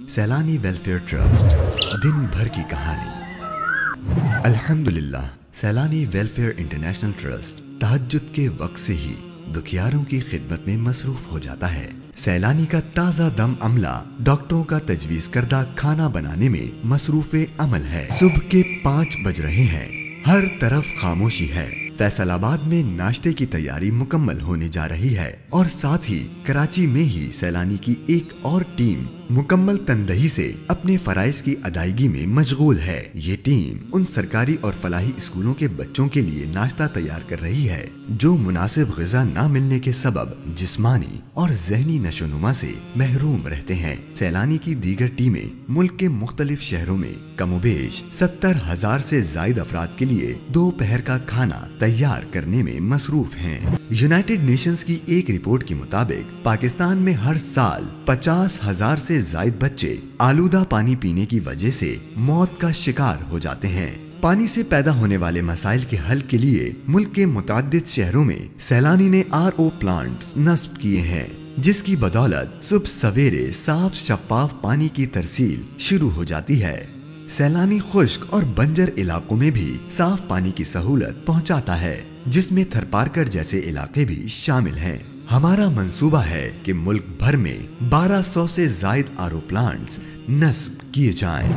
Saylani welfare trust, دن بھر کی کہانی۔ الحمدللہ، سیلانی ویلفیئر انٹرنیشنل ٹرسٹ تہجد کے وقت سے ہی دکھیاروں کی خدمت میں مصروف ہو جاتا ہے۔ سیلانی کا تازہ دم عملہ ڈاکٹروں کا تجویز کردہ کھانا بنانے میں مصروف عمل ہے۔ صبح کے 5 بج رہے ہیں، ہر طرف خاموشی ہے۔ فیصل آباد میں ناشتے کی تیاری مکمل ہونے جا رہی ہے اور ساتھ ہی کراچی میں ہی سیلانی کی ایک اور ٹیم مکمل تندہی سے اپنے فرائض کی ادائیگی میں مشغول ہے۔ یہ ٹیم ان سرکاری اور فلاحی اسکولوں کے بچوں کے لیے ناشتہ تیار کر رہی ہے جو مناسب غذا نہ ملنے کے سبب جسمانی اور ذہنی نشوونما سے محروم رہتے ہیں۔ سیلانی کی دیگر ٹیمیں ملک کے مختلف شہروں میں کم و بیش 70,000 سے زائد افراد کے لیے دوپہر کا کھانا تیار کرنے میں مصروف ہیں۔ یونائٹڈ نیشنز کی ایک رپورٹ کے مطابق پاکستان میں ہر سال 50,000 سے زائد بچے آلودہ پانی پینے کی وجہ سے موت کا شکار ہو جاتے ہیں۔ پانی سے پیدا ہونے والے مسائل کے حل کے لیے ملک کے متعدد شہروں میں سیلانی نے RO پلانٹس نصب کیے ہیں، جس کی بدولت صبح سویرے صاف شفاف پانی کی ترسیل شروع ہو جاتی ہے۔ سیلانی خشک اور بنجر علاقوں میں بھی صاف پانی کی سہولت پہنچاتا ہے، جس میں تھرپارکر جیسے علاقے بھی شامل ہیں۔ ہمارا منصوبہ ہے کہ ملک بھر میں 1200 سے زائد RO پلانٹس نصب کیے جائیں۔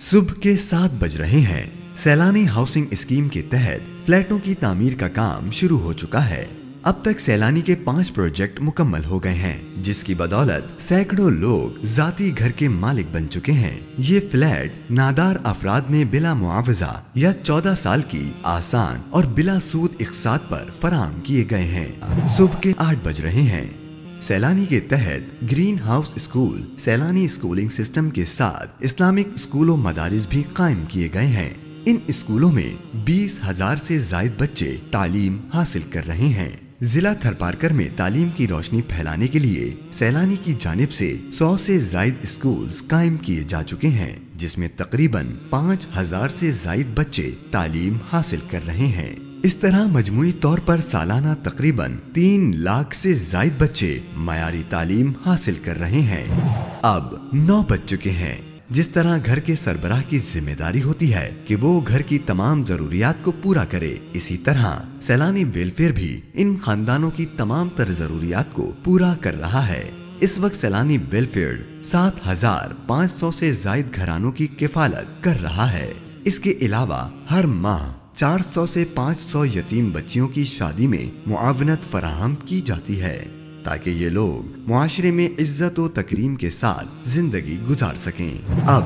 صبح کے 7 بج رہے ہیں۔ سیلانی ہاؤسنگ اسکیم کے تحت فلیٹوں کی تعمیر کا کام شروع ہو چکا ہے۔ اب تک سیلانی کے 5 پروجیکٹ مکمل ہو گئے ہیں، جس کی بدولت سینکڑوں لوگ ذاتی گھر کے مالک بن چکے ہیں۔ یہ فلیٹ نادار افراد میں بلا معاوضہ یا 14 سال کی آسان اور بلا سود اقساط پر فراہم کیے گئے ہیں۔ صبح کے 8 بج رہے ہیں۔ سیلانی کے تحت green house school Saylani schooling system کے ساتھ اسلامک اسکول و مدارس بھی قائم کیے گئے ہیں۔ ان اسکولوں میں 20,000 سے زائد بچے تعلیم حاصل کر رہے ہیں۔ ضلع تھرپارکر میں تعلیم کی روشنی پھیلانے کے لیے سیلانی کی جانب سے 100 سے زائد اسکولز قائم کیے جا چکے ہیں، جس میں تقریباً 5,000 سے زائد بچے تعلیم حاصل کر رہے ہیں۔ اس طرح مجموعی طور پر سالانہ تقریباً 3 لاکھ سے زائد بچے معیاری تعلیم حاصل کر رہے ہیں۔ اب 9 بج چکے ہیں۔ جس طرح گھر کے سربراہ کی ذمہ داری ہوتی ہے کہ وہ گھر کی تمام ضروریات کو پورا کرے، اسی طرح سیلانی ویلفیئر بھی ان خاندانوں کی تمام تر ضروریات کو پورا کر رہا ہے۔ اس وقت سیلانی ویلفیئر 7,500 سے زائد گھرانوں کی کفالت کر رہا ہے۔ اس کے علاوہ ہر ماہ 400 سے 500 یتیم بچیوں کی شادی میں معاونت فراہم کی جاتی ہے، تاکہ یہ لوگ معاشرے میں عزت و تکریم کے ساتھ زندگی گزار سکیں۔ اب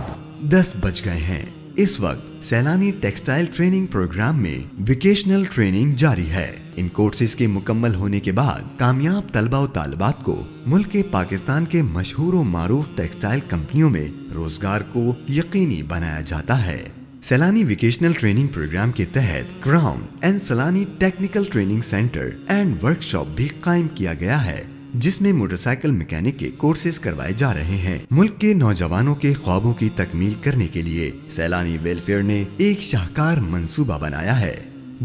10 بج گئے ہیں۔ اس وقت سیلانی ٹیکسٹائل ٹریننگ پروگرام میں ویکیشنل ٹریننگ جاری ہے۔ ان کورسز کے مکمل ہونے کے بعد کامیاب طلبہ و طالبات کو ملک پاکستان کے مشہور و معروف ٹیکسٹائل کمپنیوں میں روزگار کو یقینی بنایا جاتا ہے۔ سیلانی ویکیشنل ٹریننگ پروگرام کے تحت crown and Saylani technical training centre and workshop بھی قائم کیا گیا ہے، جس میں موٹر سائیکل میکینک کے کورسز کروائے جا رہے ہیں۔ ملک کے نوجوانوں کے خوابوں کی تکمیل کرنے کے لیے سیلانی ویلفیئر نے ایک شاہکار منصوبہ بنایا ہے،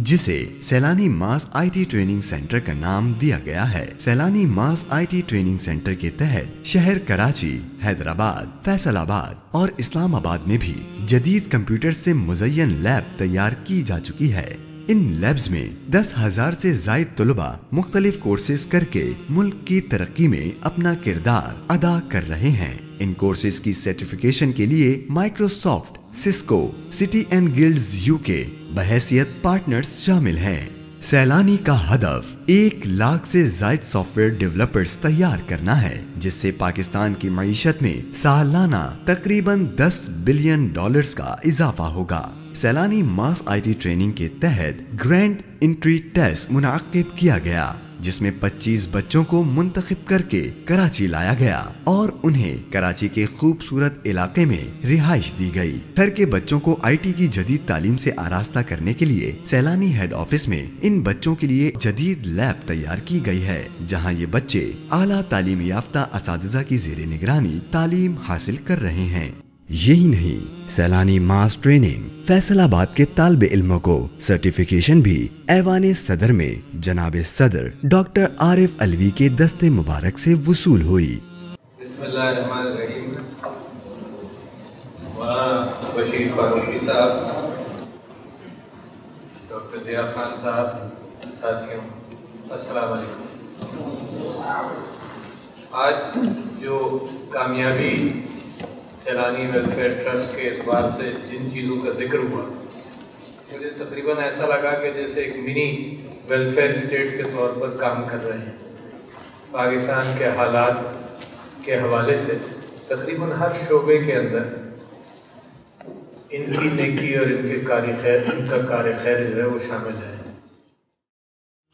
جسے سیلانی ماس IT ٹریننگ سینٹر کا نام دیا گیا ہے۔ سیلانی ماس IT ٹریننگ سینٹر کے تحت شہر کراچی، حیدرآباد، فیصل آباد اور اسلام آباد میں بھی جدید کمپیوٹر سے مزین لیب تیار کی جا چکی ہے۔ ان لیبز میں 10,000 سے زائد طلباء مختلف کورسز کر کے ملک کی ترقی میں اپنا کردار ادا کر رہے ہیں۔ ان کورسز کی سرٹیفکیشن کے لیے Microsoft, Cisco, city and Guilds UK بحیثیت پارٹنرز شامل ہیں۔ سیلانی کا ہدف 1 لاکھ سے زائد سافٹ ویئر ڈیولپرز تیار کرنا ہے، جس سے پاکستان کی معیشت میں سالانہ تقریباً $10 بلین کا اضافہ ہوگا۔ سیلانی ماس IT ٹریننگ کے تحت گرینڈ انٹری ٹیسٹ منعقد کیا گیا، جس میں 25 بچوں کو منتخب کر کے کراچی لایا گیا اور انہیں کراچی کے خوبصورت علاقے میں رہائش دی گئی۔ گھر کے بچوں کو IT کی جدید تعلیم سے آراستہ کرنے کے لیے سیلانی ہیڈ آفس میں ان بچوں کے لیے جدید لیب تیار کی گئی ہے، جہاں یہ بچے اعلیٰ تعلیم یافتہ اساتذہ کی زیر نگرانی تعلیم حاصل کر رہے ہیں۔ یہی نہیں، سیلانی ماس ٹریننگ فیصل آباد کے طالب علموں کو سرٹیفکیشن بھی ایوان صدر میں جناب صدر ڈاکٹر عارف علوی کے دست مبارک سے وصول ہوئی۔ بسم اللہ الرحمن الرحیم۔ بشیر فاروقی صاحب، ڈاکٹر ضیاء خان صاحب، ساتھیوں السلام علیکم۔ آج جو کامیابی سیلانی ویلفیئر ٹرسٹ کے اعتبار سے جن چیزوں کا ذکر ہوا، مجھے تقریباً ایسا لگا کہ جیسے ایک منی ویلفیئر اسٹیٹ کے طور پر کام کر رہے ہیں۔ پاکستان کے حالات کے حوالے سے تقریباً ہر شعبے کے اندر ان کی نیکی اور ان کا کار خیر جو ہے وہ شامل ہے۔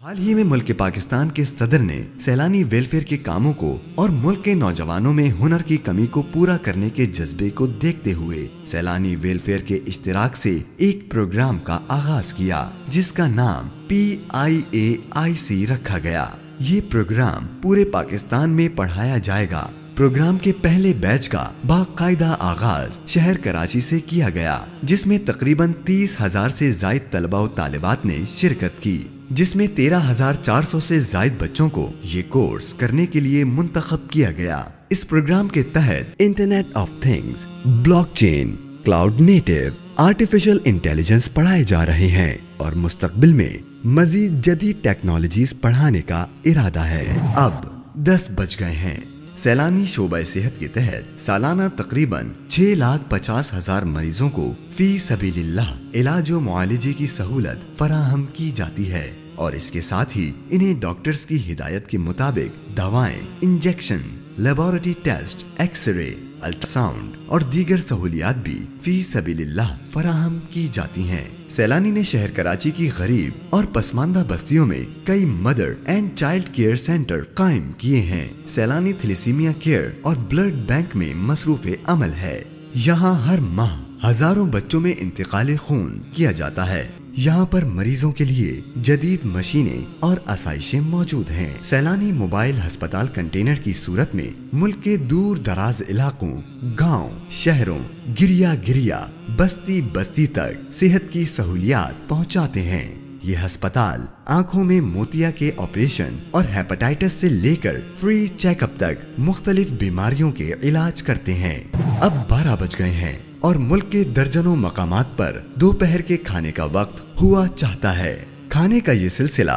حال ہی میں ملک پاکستان کے صدر نے سیلانی ویلفیئر کے کاموں کو اور ملک کے نوجوانوں میں ہنر کی کمی کو پورا کرنے کے جذبے کو دیکھتے ہوئے سیلانی ویلفیئر کے اشتراک سے ایک پروگرام کا آغاز کیا جس کا نام PIAIC رکھا گیا۔ یہ پروگرام پورے پاکستان میں پڑھایا جائے گا۔ پروگرام کے پہلے بیچ کا باقاعدہ آغاز شہر کراچی سے کیا گیا، جس میں تقریباً 30,000 سے زائد طلباء و طالبات نے شرکت کی، جس میں 13,400 سے زائد بچوں کو یہ کورس کرنے کے لیے منتخب کیا گیا۔ اس پروگرام کے تحت internet of things, blockchain, cloud native, artificial intelligence پڑھائے جا رہے ہیں اور مستقبل میں مزید جدید ٹیکنالوجیز پڑھانے کا ارادہ ہے۔ اب 10 بج گئے ہیں۔ سیلانی شعبہ صحت کے تحت سالانہ تقریباً 6,50,000 مریضوں کو فی سبیل اللہ علاج و معالجے کی سہولت فراہم کی جاتی ہے، اور اس کے ساتھ ہی انہیں ڈاکٹرز کی ہدایت کے مطابق دوائیں، injection, laboratory test, X ray, ultra sound اور دیگر سہولیات بھی فی سبیل اللہ فراہم کی جاتی ہیں۔ سیلانی نے شہر کراچی کی غریب اور پسماندہ بستیوں میں کئی mother and child care centre قائم کیے ہیں۔ سیلانی تھیلیسیمیا کیئر اور بلڈ بینک میں مصروف عمل ہے۔ یہاں ہر ماہ ہزاروں بچوں میں انتقال خون کیا جاتا ہے۔ یہاں پر مریضوں کے لیے جدید مشینیں اور آسائشیں موجود ہیں۔ سیلانی موبائل ہسپتال کنٹینر کی صورت میں ملک کے دور دراز علاقوں، گاؤں، شہروں، گریا بستی بستی تک صحت کی سہولیات پہنچاتے ہیں۔ یہ ہسپتال آنکھوں میں موتیا کے آپریشن اور ہیپاٹائٹس سے لے کر فری چیک اپ تک مختلف بیماریوں کے علاج کرتے ہیں۔ اب 12 بج گئے ہیں اور ملک کے درجنوں مقامات پر دوپہر کے کھانے کا وقت ہوا چاہتا ہے۔ کھانے کا یہ سلسلہ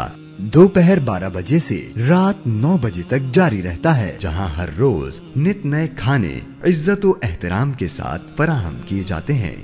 دوپہر 12 بجے سے رات 9 بجے تک جاری رہتا ہے، جہاں ہر روز نت نئے کھانے عزت و احترام کے ساتھ فراہم کیے جاتے ہیں۔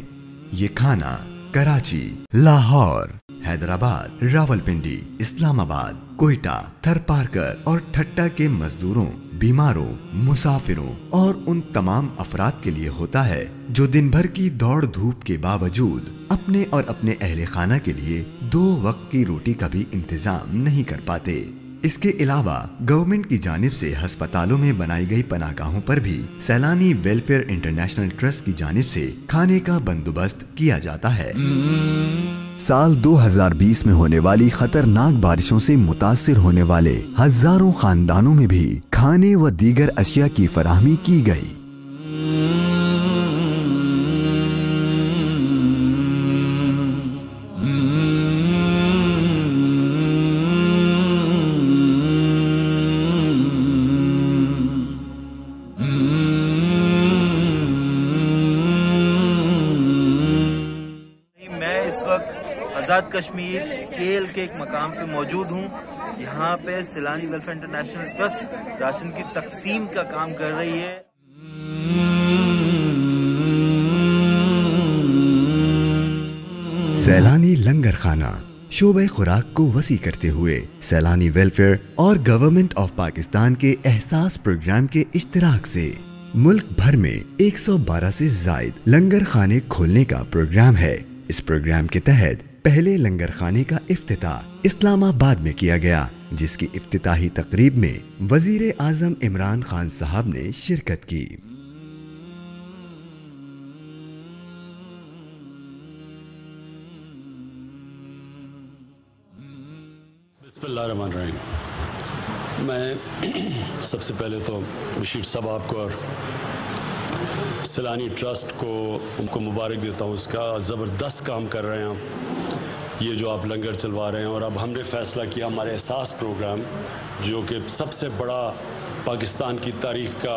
یہ کھانا کراچی، لاہور، حیدرآباد، راولپنڈی، اسلام آباد، کوئٹہ، تھرپارکر اور ٹھٹہ کے مزدوروں، بیماروں، مسافروں اور ان تمام افراد کے لیے ہوتا ہے جو دن بھر کی دوڑ دھوپ کے باوجود اپنے اور اپنے اہل خانہ کے لیے 2 وقت کی روٹی کا بھی انتظام نہیں کر پاتے۔ اس کے علاوہ گورنمنٹ کی جانب سے ہسپتالوں میں بنائی گئی پناہ گاہوں پر بھی سیلانی ویلفیئر انٹرنیشنل ٹرسٹ کی جانب سے کھانے کا بندوبست کیا جاتا ہے۔ سال 2020 میں ہونے والی خطرناک بارشوں سے متاثر ہونے والے ہزاروں خاندانوں میں بھی کھانے و دیگر اشیاء کی فراہمی کی گئی۔ آزاد کشمیر کیل کے ایک مقام پہ موجود ہوں۔ یہاں پہ Saylani welfare international trust ration کی تقسیم کا کام کر رہی ہے۔ سیلانی لنگر خانہ شعبہ خوراک کو وسیع کرتے ہوئے سیلانی ویلفیئر اور گورنمنٹ آف پاکستان کے احساس پروگرام کے اشتراک سے ملک بھر میں 112 سے زائد لنگر خانے کھولنے کا پروگرام ہے۔ اس پروگرام کے تحت پہلے لنگر خانے کا افتتاح اسلام آباد میں کیا گیا، جس کی افتتاحی تقریب میں وزیر اعظم عمران خان صاحب نے شرکت کی۔ بسم اللہ الرحمن الرحیم۔ میں سب سے پہلے تو بشیر صاحب آپ کو اور سیلانی ٹرسٹ کو مبارک دیتا ہوں۔ اس کا زبردست کام کر رہے ہیں یہ جو آپ لنگر چلوا رہے ہیں، اور اب ہم نے فیصلہ کیا ہمارے احساس پروگرام جو کہ سب سے بڑا پاکستان کی تاریخ کا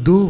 2